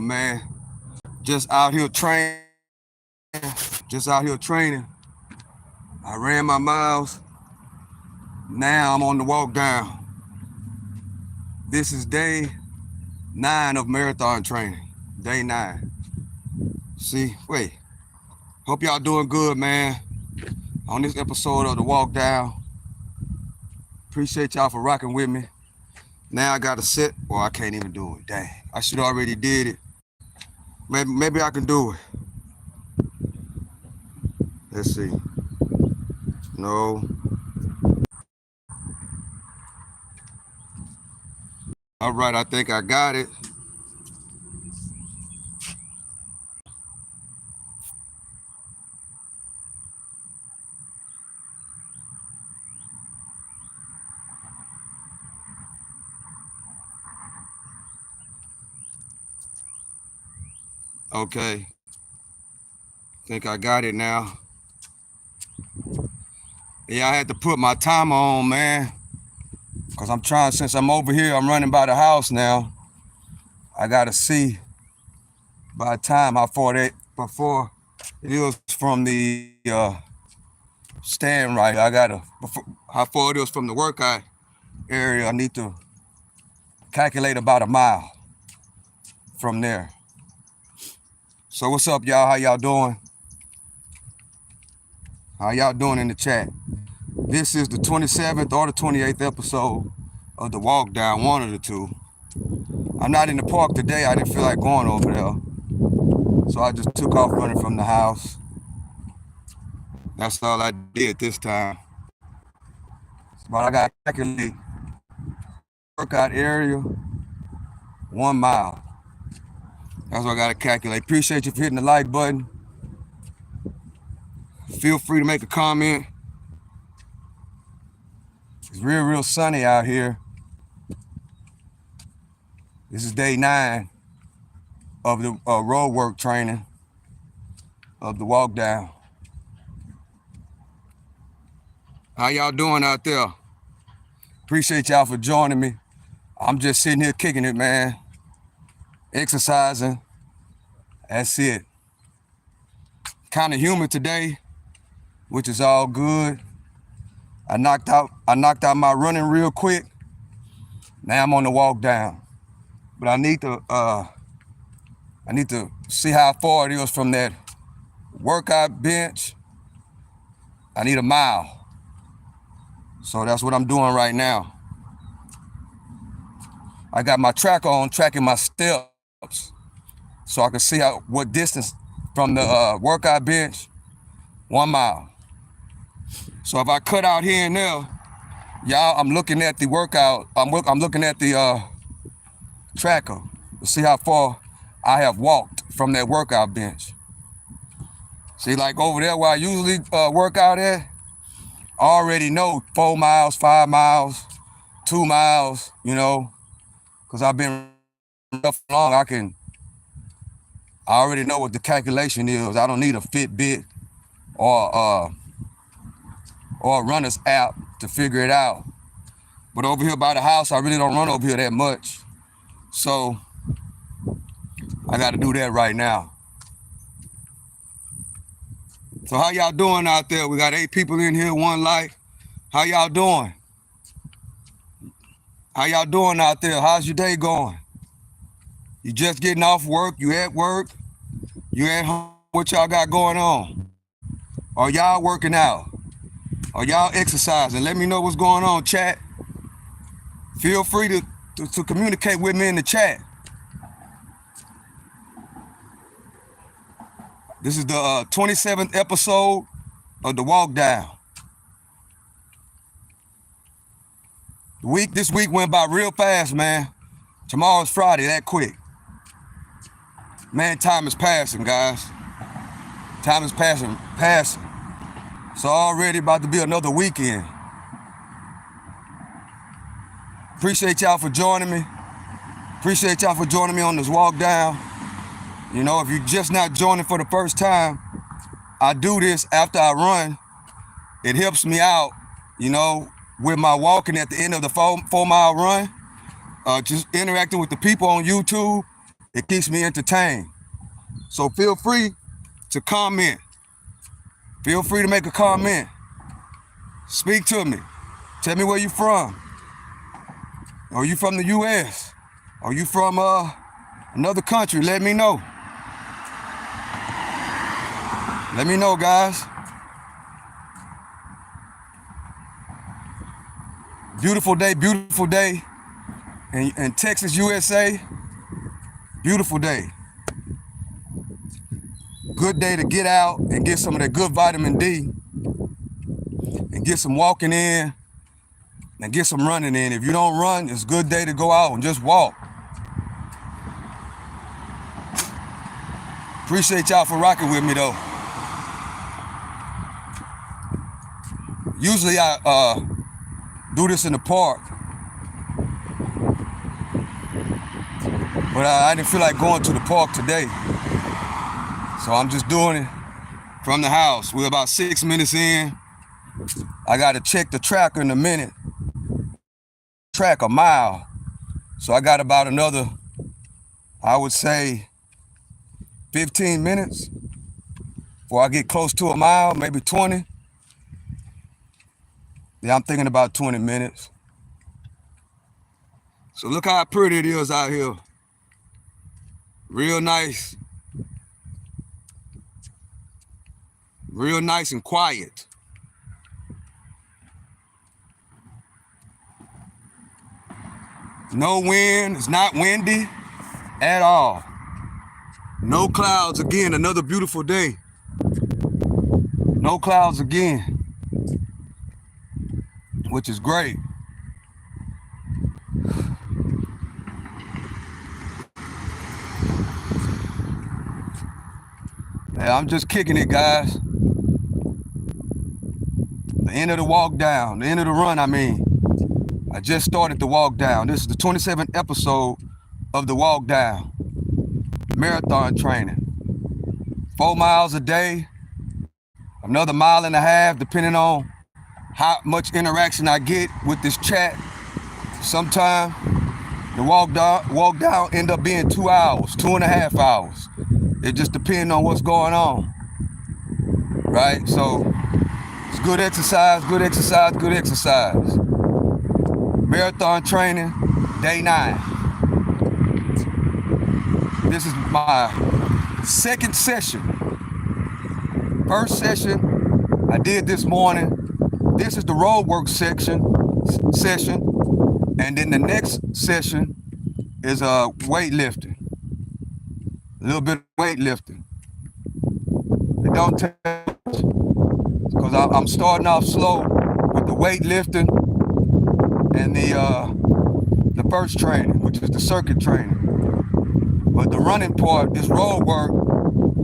man. Just out here training. I ran my miles. Now I'm on the walk down. This is day 9 of marathon training. Day 9. Hope y'all doing good, man. On this episode of the walk down. Appreciate y'all for rocking with me. Now I got to sit. Well, I can't even do it. Dang. I should already did it. Maybe I can do it. Let's see. No. All right, I think I got it. Okay. Think I got it now. Yeah, I had to put my timer on, man. Because I'm trying, since I'm over here, I'm running by the house now. I got to see by time how far before it is from the stand right. How far it is from the workout area. I need to calculate about a mile from there. So what's up, y'all? How y'all doing? How y'all doing in the chat? This is the 27th or the 28th episode of the walk down, one of the two. I'm not in the park today. I didn't feel like going over there. So I just took off running from the house. That's all I did this time. But I got to calculate workout area, 1 mile. That's what I got to calculate. Appreciate you for hitting the like button. Feel free to make a comment. It's real sunny out here. This is day 9 of the road work training of the walk down. How y'all doing out there? Appreciate y'all for joining me. I'm just sitting here kicking it, man. Exercising. That's it. Kind of humid today, which is all good. I knocked out my running real quick. Now I'm on the walk down. But I need to see how far it is from that workout bench. I need a mile. So that's what I'm doing right now. I got my tracker on, tracking my steps, so I can see what distance from the workout bench, 1 mile. So if I cut out here and there, y'all, I'm looking at the workout. I'm looking at the tracker to see how far I have walked from that workout bench. See, like over there where I usually work out at, I already know 4 miles, 5 miles, 2 miles, you know, because I've been up for long. I already know what the calculation is. I don't need a Fitbit or a runner's app to figure it out. But over here by the house, I really don't run over here that much. So I got to do that right now. So how y'all doing out there? We got 8 people in here, 1 like. How y'all doing? How y'all doing out there? How's your day going? You just getting off work? You at work? You at home? What y'all got going on? Are y'all working out? Are y'all exercising? Let me know what's going on, chat. Feel free to communicate with me in the chat. This is the 27th episode of the walk down. This week went by real fast, man. Tomorrow's Friday, that quick. Man, time is passing, guys. Time is passing. So already about to be another weekend. Appreciate y'all for joining me. Appreciate y'all for joining me on this walk down. You know, if you're just not joining for the first time, I do this after I run. It helps me out, you know, with my walking at the end of the 4 mile run. Just interacting with the people on YouTube. It keeps me entertained. So feel free to comment. Feel free to make a comment. Speak to me. Tell me where you from. Are you from the U.S.? Are you from another country? Let me know. Let me know, guys. Beautiful day in Texas, USA. Beautiful day. Good day to get out and get some of that good vitamin D and get some walking in and get some running in. If you don't run, it's a good day to go out and just walk. Appreciate y'all for rocking with me though. Usually I do this in the park, but I didn't feel like going to the park today. So I'm just doing it from the house. We're about 6 minutes in. I got to check the tracker in a minute. Track a mile. So I got about another, I would say, 15 minutes before I get close to a mile, maybe 20. Yeah, I'm thinking about 20 minutes. So look how pretty it is out here. Real nice. Real nice and quiet. No wind, it's not windy at all. No clouds again, another beautiful day. No clouds again, which is great. Yeah, I'm just kicking it, guys. The end of the walk down, the end of the run, I mean. I just started the walk down. This is the 27th episode of the walk down. Marathon training. 4 miles a day, another mile and a half, depending on how much interaction I get with this chat. Sometime the walk down end up being 2 hours, 2.5 hours. It just depends on what's going on, right? So it's good exercise, good exercise, good exercise. Marathon training, day 9. This is my second session. First session I did this morning. This is the road work session, and then the next session is weightlifting. A little bit of weightlifting. It don't take much because I'm starting off slow with the weightlifting and the first training, which is the circuit training. But the running part, this road work,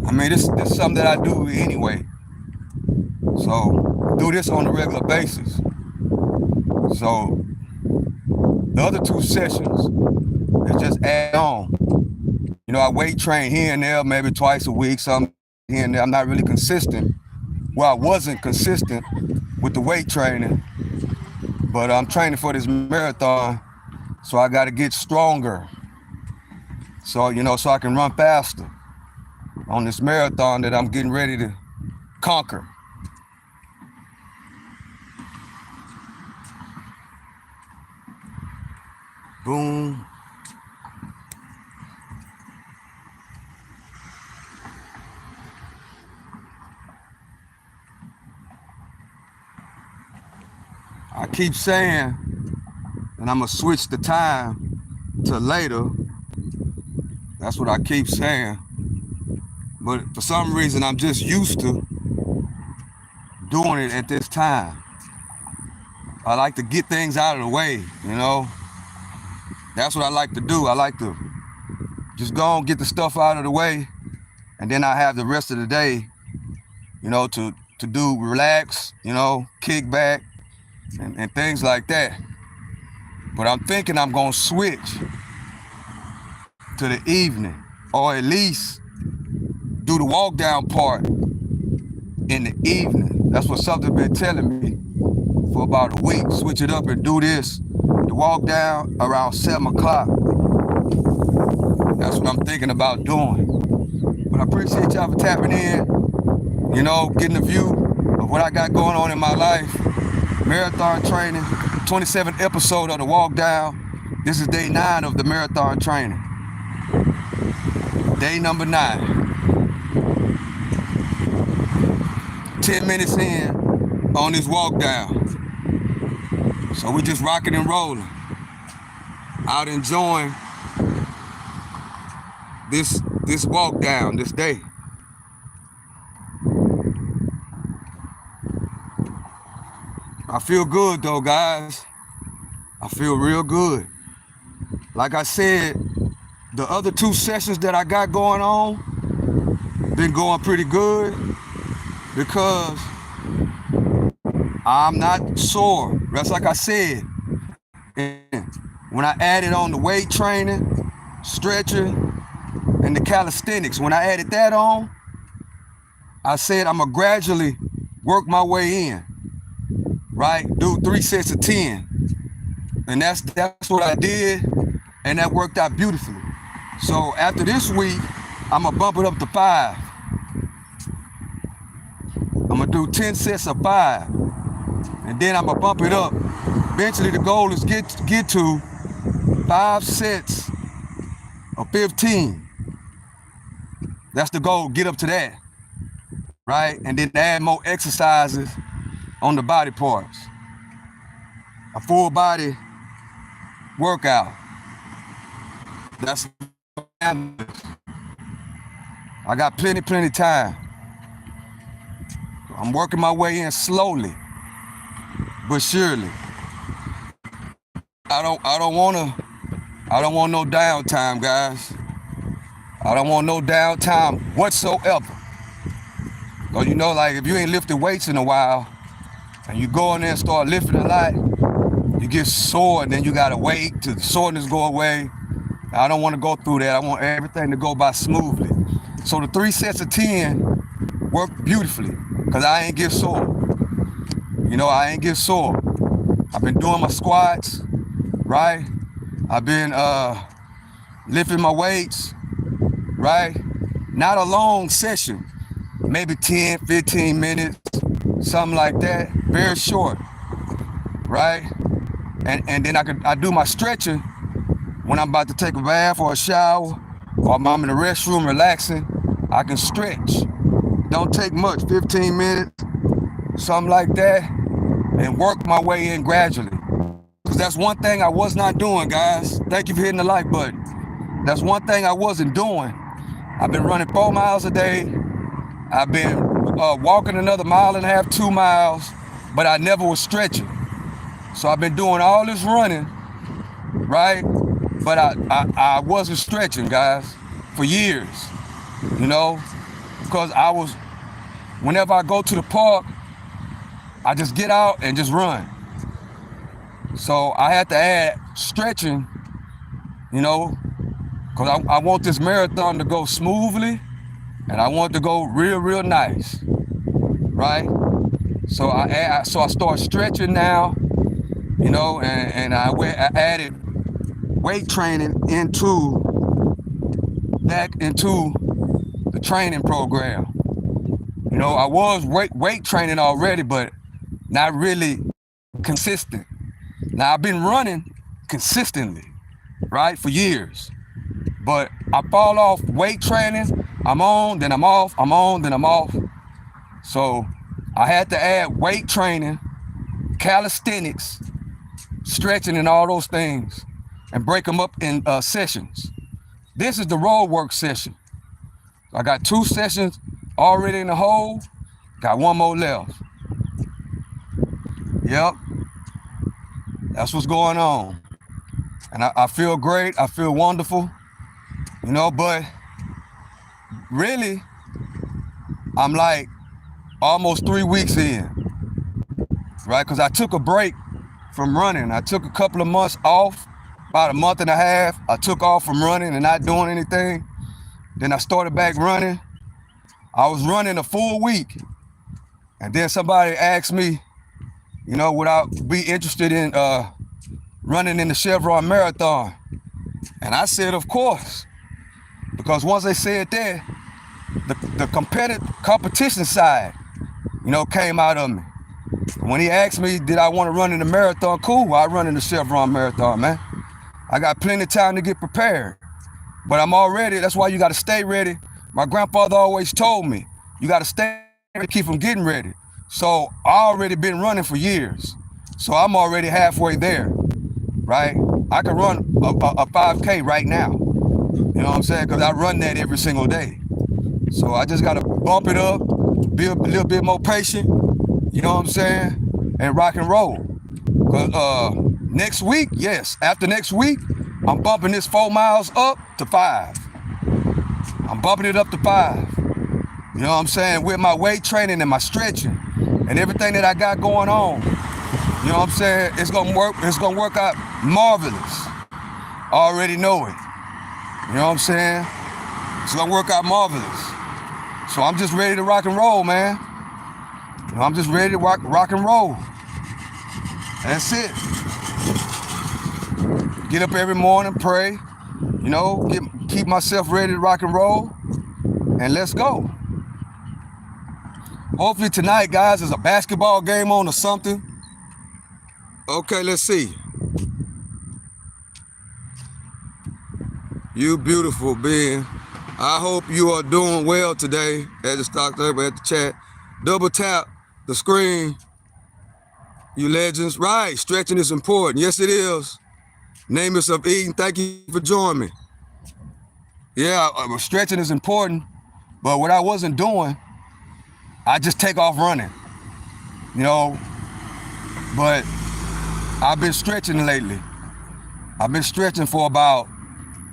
I mean, this is something that I do anyway. So do this on a regular basis. So the other 2 sessions is just add on. You know, I weight train here and there, maybe twice a week, some here and there. I'm not really consistent. Well, I wasn't consistent with the weight training, but I'm training for this marathon, so I got to get stronger. So, you know, so I can run faster on this marathon that I'm getting ready to conquer. Boom. I keep saying, and I'm gonna switch the time to later. That's what I keep saying. But for some reason, I'm just used to doing it at this time. I like to get things out of the way, you know? That's what I like to do. I like to just go and get the stuff out of the way, and then I have the rest of the day, you know, to do relax, you know, kick back, and things like that. But I'm thinking I'm gonna switch to the evening, or at least do the walk down part in the evening. That's what something been telling me for about a week. Switch it up and do this, the walk down around 7 o'clock. That's what I'm thinking about doing. But I appreciate y'all for tapping in, you know, getting a view of what I got going on in my life. Marathon training, 27th episode of the walk down. This is day 9 of the marathon training. Day number 9. 10 minutes in on this walk down. So we just rocking and rolling. Out enjoying this walk down, this day. I feel good though, guys. I feel real good. Like I said, the other 2 sessions that I got going on been going pretty good because I'm not sore. That's like I said. When I added on the weight training, stretching, and the calisthenics, when I added that on, I said I'm gonna gradually work my way in, right? Do 3 sets of 10. And that's what I did, and that worked out beautifully. So after this week, I'm gonna bump it up to 5. I'm gonna do 10 sets of 5, and then I'm gonna bump it up. Eventually, the goal is get to 5 sets of 15. That's the goal. Get up to that, right? And then add more exercises on the body parts. A full body workout. That's I got plenty time. I'm working my way in slowly, but surely. I don't want no downtime, guys. I don't want no downtime whatsoever. Cause you know, like if you ain't lifted weights in a while, and you go in there and start lifting a lot, you get sore, and then you gotta wait till the soreness go away. I don't want to go through that. I want everything to go by smoothly. So the 3 sets of 10 work beautifully, cause I ain't get sore. You know, I ain't get sore. I've been doing my squats, right? I've been lifting my weights, right? Not a long session, maybe 10, 15 minutes, something like that, very short, right? And then I do my stretching when I'm about to take a bath or a shower, or I'm in the restroom relaxing. I can stretch. Don't take much, 15 minutes, something like that, and work my way in gradually. Because that's one thing I was not doing, guys. Thank you for hitting the like button. That's one thing I wasn't doing. I've been running 4 miles a day. I've been walking another 1.5 miles, 2 miles, but I never was stretching. So I've been doing all this running, right? But I wasn't stretching, guys, for years, you know, because whenever I go to the park, I just get out and just run. So I had to add stretching, you know, because I want this marathon to go smoothly, and I want it to go real nice, right? So I start stretching now, you know, and I added weight training back into the training program. You know, I was weight training already, but not really consistent. Now I've been running consistently, right, for years, but I fall off weight training. I'm on, then I'm off, I'm on, then I'm off. So I had to add weight training, calisthenics, stretching, and all those things, and break them up in sessions. This is the road work session. I got 2 sessions already in the hole, got 1 more left. Yep, that's what's going on. And I feel great, I feel wonderful, you know, but really, I'm like almost 3 weeks in, right? Because I took a break from running. I took a couple of months off, about 1.5 months. I took off from running and not doing anything. Then I started back running. I was running a full week. And then somebody asked me, you know, would I be interested in running in the Chevron Marathon? And I said, of course. Because once they said that, the competition side, came out of me. When he asked me, did I want to run in the marathon? Cool, I run in the Chevron Marathon, man. I got plenty of time to get prepared. But I'm all ready. That's why you got to stay ready. My grandfather always told me, you got to stay ready to keep from getting ready. So I already been running for years. So I'm already halfway there, right? I can run a 5K right now. You know what I'm saying? Because I run that every single day. So I just got to bump it up, be a little bit more patient, you know what I'm saying? And rock and roll. Because next week, yes, after next week, I'm bumping this 4 miles up to 5. I'm bumping it up to 5. You know what I'm saying? With my weight training and my stretching and everything that I got going on. You know what I'm saying? It's gonna work out marvelous. I already know it. You know what I'm saying? It's gonna work out marvelous. So I'm just ready to rock and roll, man. I'm just ready to rock and roll. That's it. Get up every morning, pray, keep myself ready to rock and roll, and let's go. Hopefully tonight, guys, is a basketball game on or something. Okay, let's see. You beautiful being. I hope you are doing well today. At the stock table, at the chat. Double tap the screen. You legends. Right, stretching is important. Yes, it is. Name yourself Eden. Thank you for joining me. Yeah, stretching is important. But what I wasn't doing, I just take off running. But I've been stretching lately. I've been stretching for about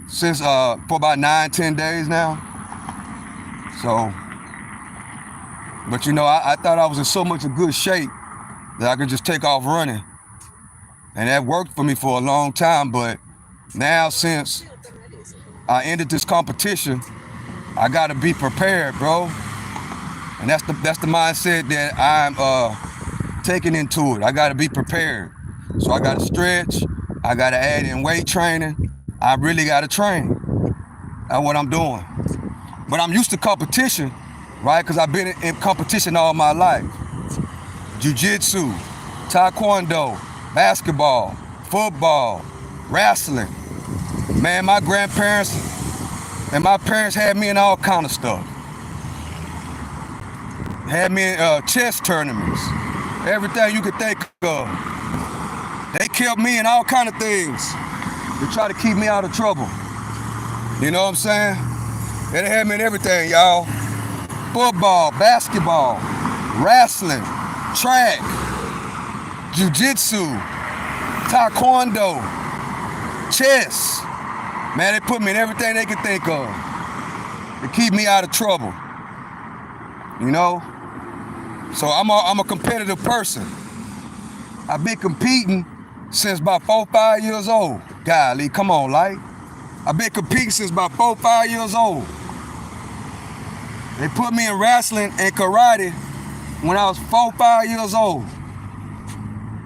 9-10 days now. So, but I thought I was in so much of good shape that I could just take off running. And that worked for me for a long time, but now since I ended this competition, I gotta be prepared, bro. And that's the mindset that I'm taking into it. I gotta be prepared. So I gotta stretch, I gotta add in weight training. I really gotta train. That's what I'm doing. But I'm used to competition, right? Because I've been in competition all my life. Jiu-jitsu, taekwondo, basketball, football, wrestling. Man, my grandparents and my parents had me in all kind of stuff. Had me in chess tournaments, everything you could think of. They kept me in all kind of things to try to keep me out of trouble. You know what I'm saying? They had me in everything, y'all. Football, basketball, wrestling, track, jiu-jitsu, taekwondo, chess. Man, they put me in everything they could think of to keep me out of trouble. So I'm a competitive person. I've been competing since about 4-5 years old. Golly, come on, like. I've been competing since about 4-5 years old. They put me in wrestling and karate when I was 4-5 years old.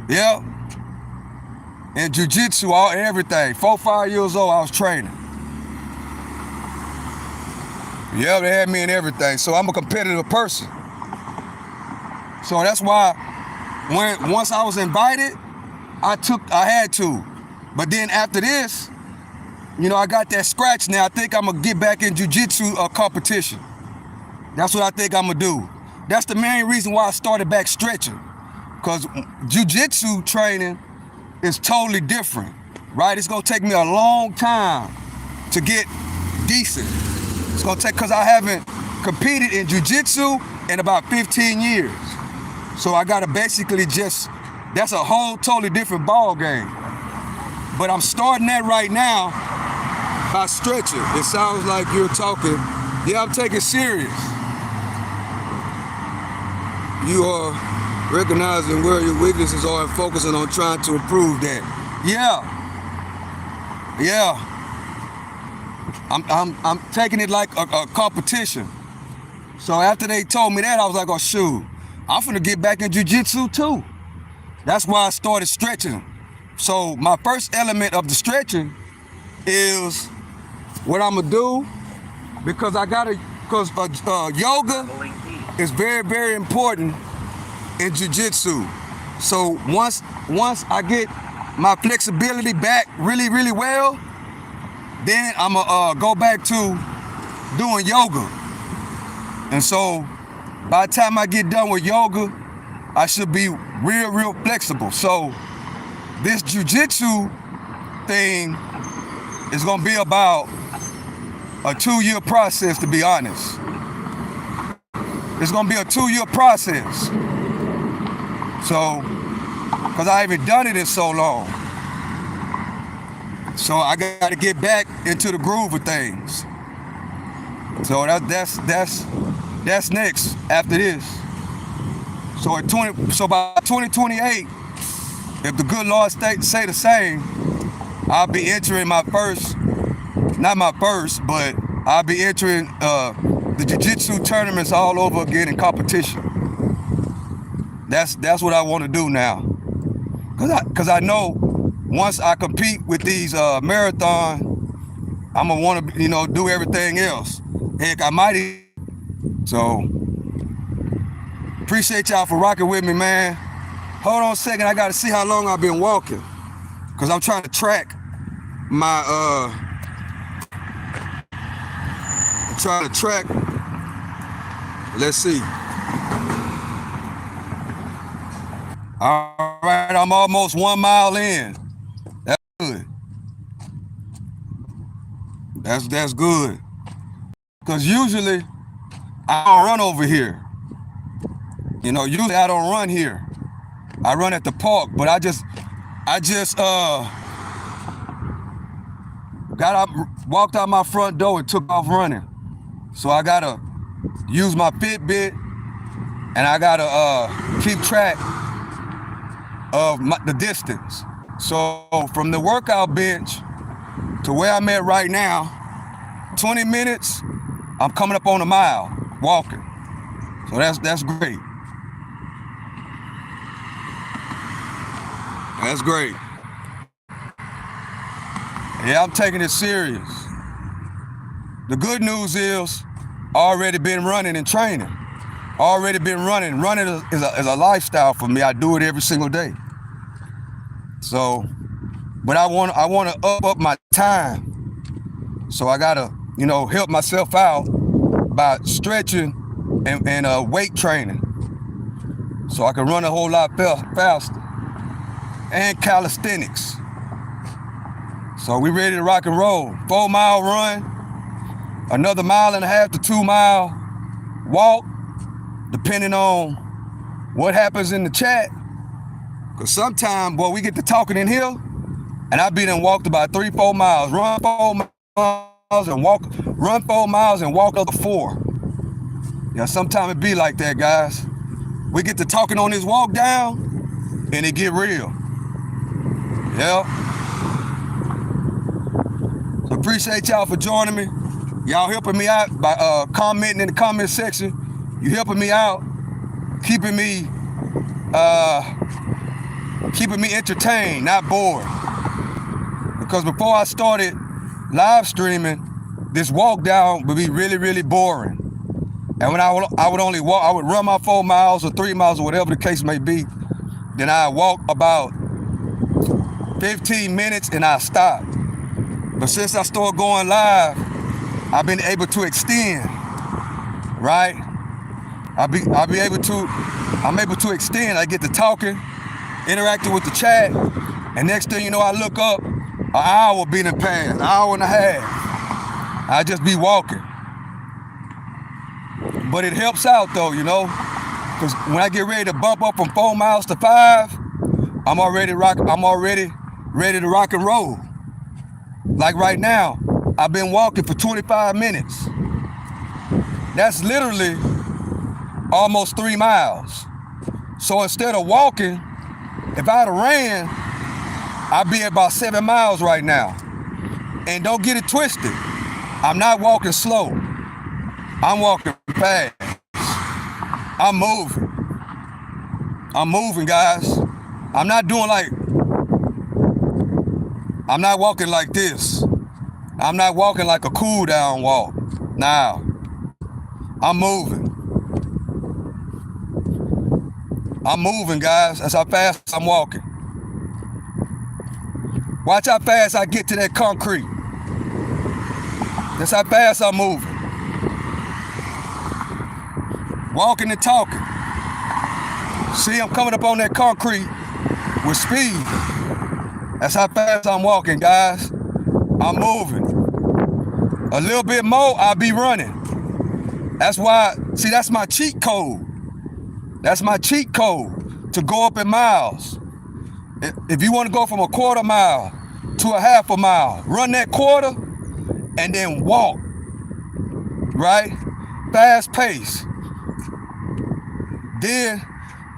Yep. And jiu-jitsu, everything. 4-5 years old, I was training. Yeah, they had me in everything. So I'm a competitive person. So that's why once I was invited, I had to. But then after this, I got that scratch now. I think I'm gonna get back in jiu-jitsu competition. That's what I think I'm gonna do. That's the main reason why I started back stretching. Because jiu-jitsu training is totally different, right? It's gonna take me a long time to get decent. It's gonna take, because I haven't competed in jiu-jitsu in about 15 years. So I gotta basically that's a whole totally different ball game. But I'm starting that right now by stretching. It sounds like you're talking. Yeah, I'm taking serious. You are recognizing where your weaknesses are and focusing on trying to improve that. Yeah. I'm taking it like a competition. So after they told me that, I was like, oh shoot, I'm finna get back in jiu-jitsu too. That's why I started stretching. So my first element of the stretching is what I'm gonna do because yoga is very, very important in jiu-jitsu. So once I get my flexibility back really, really well, then I'm gonna go back to doing yoga. And so by the time I get done with yoga, I should be real, real flexible. So this jiu-jitsu thing is gonna be about a 2-year process, to be honest. It's gonna be a 2-year process. So, cause I haven't done it in so long. So I gotta get back into the groove of things. So that's next after this. So by 2028, if the good Lord say the same, I'll be entering my first, not my first, but I'll be entering the jiu-jitsu tournaments all over again in competition. That's what I want to do now. Cause I know once I compete with these marathon, I'm gonna want to do everything else. Heck, I might. So appreciate y'all for rocking with me, man. Hold on a second, I gotta see how long I've been walking, cause I'm trying to track my let's see. All right, I'm almost 1 mile in. That's good. That's good. Cause usually I don't run over here. Usually I don't run here. I run at the park, but I just walked out my front door and took off running. So I gotta use my Fitbit, and I gotta keep track of the distance. So from the workout bench to where I'm at right now, 20 minutes, I'm coming up on a mile walking. So that's great. That's great. Yeah, I'm taking it serious. The good news is already been running and training. Already been running. Running is a lifestyle for me. I do it every single day. So, but I want to up my time. So I gotta, help myself out by stretching and weight training, so I can run a whole lot faster. And calisthenics. So we ready to rock and roll. 4-mile run, another 1.5 to 2 mile walk, depending on what happens in the chat. Cause sometimes, boy, we get to talking in here, and I be done walked about 3-4 miles, run 4 miles and walk, run 4 miles and walk other 4. Yeah, sometimes it be like that, guys. We get to talking on this walk down, and it get real. Yeah. So appreciate y'all for joining me. Y'all helping me out by commenting in the comment section. You helping me out, keeping me entertained, not bored. Because before I started live streaming, this walk down would be really, really boring. And when I would only walk, I would run my 4 miles or 3 miles or whatever the case may be. Then I walk about 15 minutes and I stop. But since I started going live, I've been able to extend, right? I'm able to extend. I get to talking, interacting with the chat, and next thing you know, I look up, an hour being passed, an hour and a half. I just be walking. But it helps out though, because when I get ready to bump up from 4 miles to 5, I'm already ready to rock and roll. Like right now, I've been walking for 25 minutes. That's literally almost 3 miles. So instead of walking, if I'd have ran, I'd be at about 7 miles right now. And don't get it twisted. I'm not walking slow. I'm walking fast. I'm moving, guys. I'm not walking like this. I'm not walking like a cool down walk. Now, I'm moving. I'm moving, guys. That's how fast I'm walking. Watch how fast I get to that concrete. That's how fast I'm moving. Walking and talking. See, I'm coming up on that concrete with speed. That's how fast I'm walking, guys. I'm moving. A little bit more, I'll be running. That's why, see, that's my cheat code. That's my cheat code to go up in miles. If you want to go from a quarter mile to a half a mile, run that quarter and then walk, right? Fast pace. Then,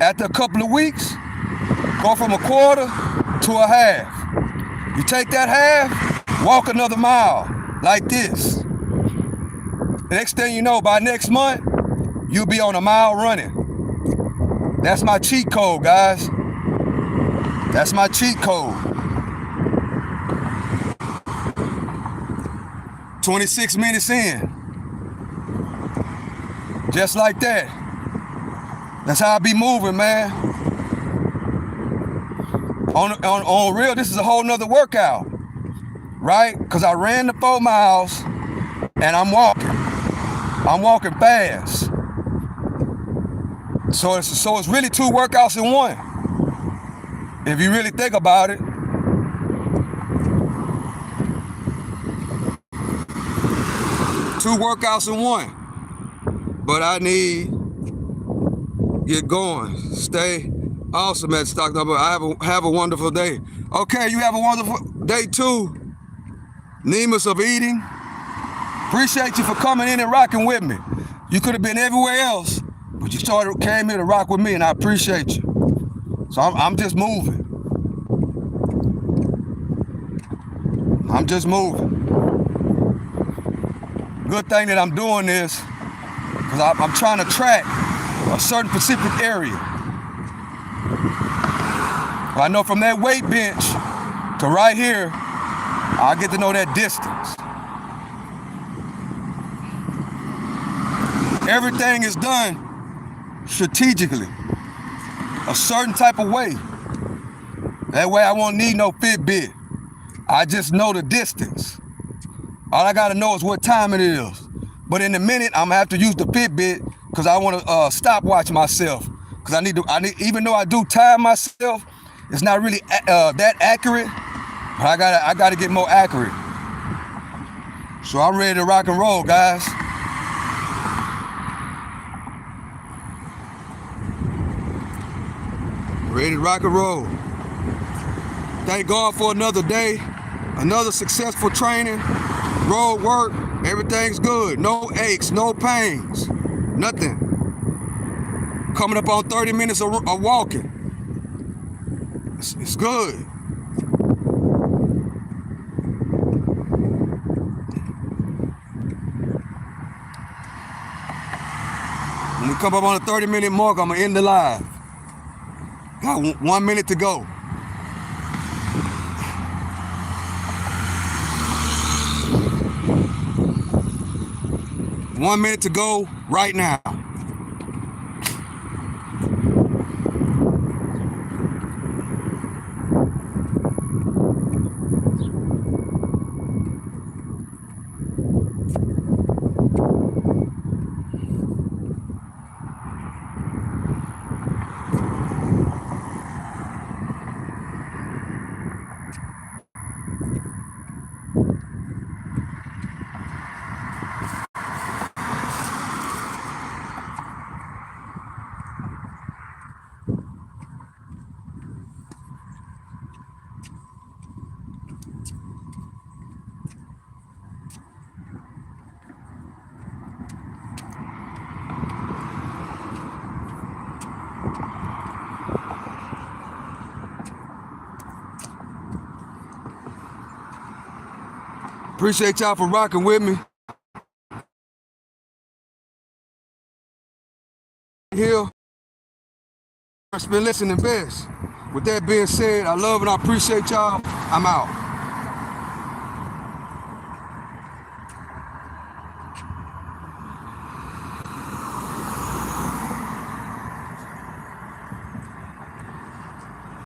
after a couple of weeks, go from a quarter to a half. You take that half, walk another mile, like this. The next thing you know, by next month, you'll be on a mile running. That's my cheat code, guys. That's my cheat code. 26 minutes in. Just like that. That's how I be moving, man. On real, this is a whole nother workout, right? Because I ran the 4 miles and I'm walking. I'm walking fast. So it's really 2 workouts in one. If you really think about it. 2 workouts in one. But I need get going. Stay awesome at Stock Number. Have a wonderful day. Okay, you have a wonderful day too. Nemus of Eating. Appreciate you for coming in and rocking with me. You could have been everywhere else, but you came here to rock with me, and I appreciate you. So I'm just moving. I'm just moving. Good thing that I'm doing this, because I'm trying to track a certain specific area. I know from that weight bench to right here, I get to know that distance. Everything is done strategically, a certain type of way. That way I won't need no Fitbit. I just know the distance. All I gotta know is what time it is. But in a minute, I'm gonna have to use the Fitbit because I want to stopwatch myself. Because I need, even though I do time myself, it's not really that accurate. But I gotta get more accurate. So I'm ready to rock and roll, guys. Ready to rock and roll. Thank God for another day, another successful training, road work, everything's good. No aches, no pains, nothing. Coming up on 30 minutes of walking. It's good. When we come up on the 30-minute mark, I'm gonna end the live. Got 1 minute to go. One minute to go right now. Appreciate y'all for rocking with me. Here, it's been listening best. With that being said, I love and I appreciate y'all. I'm out.